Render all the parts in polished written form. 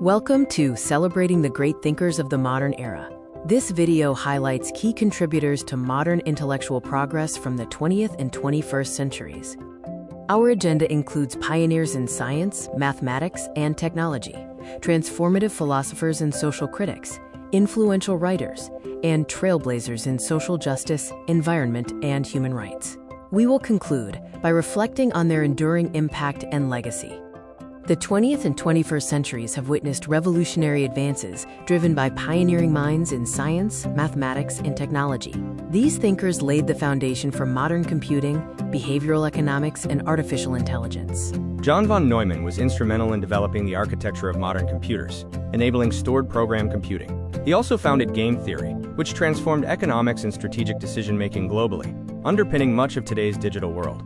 Welcome to Celebrating the Great Thinkers of the Modern Era. This video highlights key contributors to modern intellectual progress from the 20th and 21st centuries. Our agenda includes pioneers in science, mathematics, and technology, transformative philosophers and social critics, influential writers, and trailblazers in social justice, environment, and human rights. We will conclude by reflecting on their enduring impact and legacy. The 20th and 21st centuries have witnessed revolutionary advances driven by pioneering minds in science, mathematics, and technology. These thinkers laid the foundation for modern computing, behavioral economics, and artificial intelligence. John Von Neumann was instrumental in developing the architecture of modern computers, enabling stored program computing. He also founded game theory, which transformed economics and strategic decision-making globally, underpinning much of today's digital world.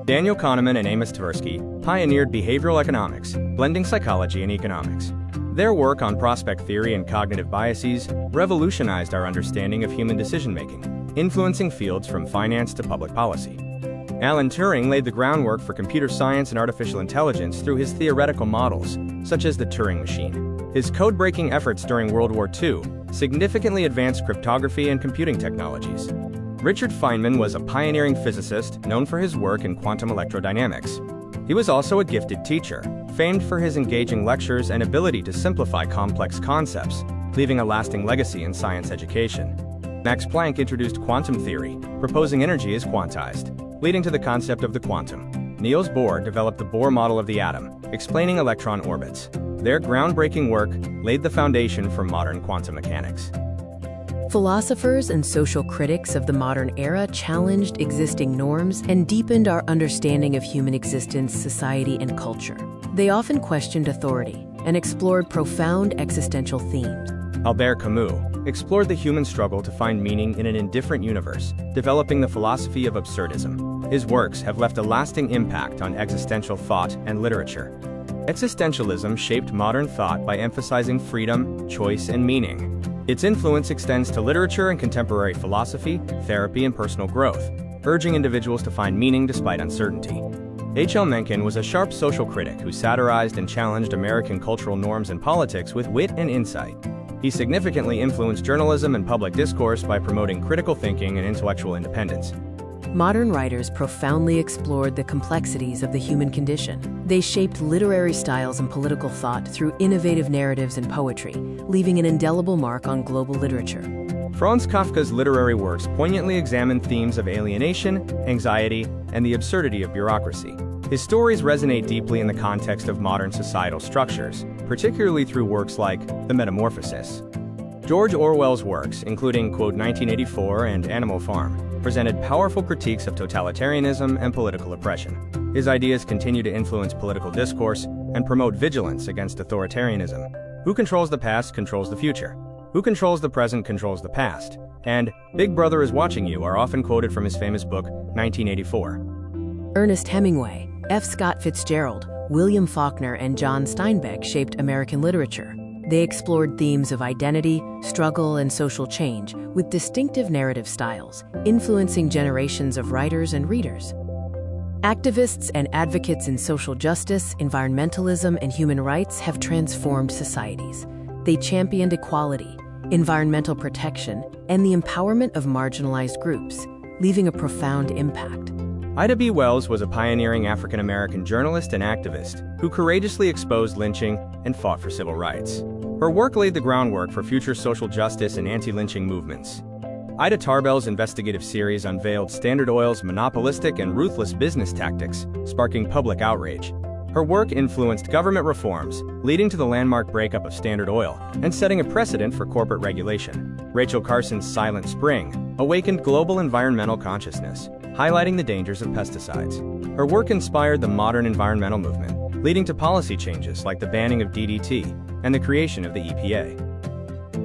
Daniel Kahneman and Amos Tversky pioneered behavioral economics, blending psychology and economics. Their work on prospect theory and cognitive biases revolutionized our understanding of human decision-making, influencing fields from finance to public policy. Alan Turing laid the groundwork for computer science and artificial intelligence through his theoretical models, such as the Turing machine. His code-breaking efforts during World War II significantly advanced cryptography and computing technologies. Richard Feynman was a pioneering physicist known for his work in quantum electrodynamics. He was also a gifted teacher, famed for his engaging lectures and ability to simplify complex concepts, leaving a lasting legacy in science education. Max Planck introduced quantum theory, proposing energy is quantized, leading to the concept of the quantum. Niels Bohr developed the Bohr model of the atom, explaining electron orbits. Their groundbreaking work laid the foundation for modern quantum mechanics. Philosophers and social critics of the modern era challenged existing norms and deepened our understanding of human existence, society, and culture. They often questioned authority and explored profound existential themes. Albert Camus explored the human struggle to find meaning in an indifferent universe, developing the philosophy of absurdism. His works have left a lasting impact on existential thought and literature. Existentialism shaped modern thought by emphasizing freedom, choice, and meaning. Its influence extends to literature and contemporary philosophy, therapy, and personal growth, urging individuals to find meaning despite uncertainty. H.L. Mencken was a sharp social critic who satirized and challenged American cultural norms and politics with wit and insight. He significantly influenced journalism and public discourse by promoting critical thinking and intellectual independence. Modern writers profoundly explored the complexities of the human condition. They shaped literary styles and political thought through innovative narratives and poetry, leaving an indelible mark on global literature. Franz Kafka's literary works poignantly examine themes of alienation, anxiety, and the absurdity of bureaucracy. His stories resonate deeply in the context of modern societal structures, particularly through works like The Metamorphosis. George Orwell's works, including, quote, 1984 and Animal Farm, presented powerful critiques of totalitarianism and political oppression. His ideas continue to influence political discourse and promote vigilance against authoritarianism. Who controls the past controls the future. Who controls the present controls the past. And Big Brother is watching you are often quoted from his famous book, 1984. Ernest Hemingway, F. Scott Fitzgerald, William Faulkner, and John Steinbeck shaped American literature. They explored themes of identity, struggle, and social change with distinctive narrative styles, influencing generations of writers and readers. Activists and advocates in social justice, environmentalism, and human rights have transformed societies. They championed equality, environmental protection, and the empowerment of marginalized groups, leaving a profound impact. Ida B. Wells was a pioneering African-American journalist and activist who courageously exposed lynching and fought for civil rights. Her work laid the groundwork for future social justice and anti-lynching movements. Ida Tarbell's investigative series unveiled Standard Oil's monopolistic and ruthless business tactics, sparking public outrage. Her work influenced government reforms, leading to the landmark breakup of Standard Oil and setting a precedent for corporate regulation. Rachel Carson's Silent Spring awakened global environmental consciousness, highlighting the dangers of pesticides. Her work inspired the modern environmental movement, leading to policy changes like the banning of DDT and the creation of the EPA.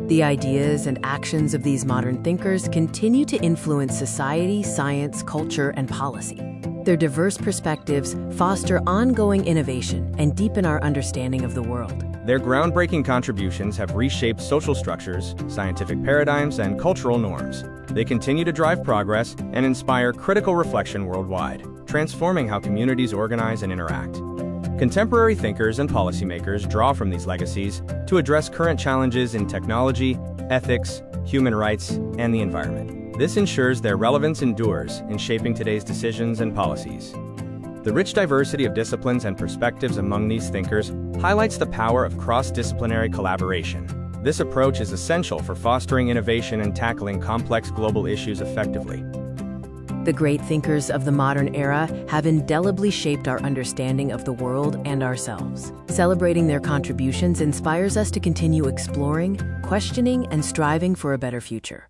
The ideas and actions of these modern thinkers continue to influence society, science, culture, and policy. Their diverse perspectives foster ongoing innovation and deepen our understanding of the world. Their groundbreaking contributions have reshaped social structures, scientific paradigms, and cultural norms. They continue to drive progress and inspire critical reflection worldwide, transforming how communities organize and interact. Contemporary thinkers and policymakers draw from these legacies to address current challenges in technology, ethics, human rights, and the environment. This ensures their relevance endures in shaping today's decisions and policies. The rich diversity of disciplines and perspectives among these thinkers highlights the power of cross-disciplinary collaboration. This approach is essential for fostering innovation and tackling complex global issues effectively. The great thinkers of the modern era have indelibly shaped our understanding of the world and ourselves. Celebrating their contributions inspires us to continue exploring, questioning, and striving for a better future.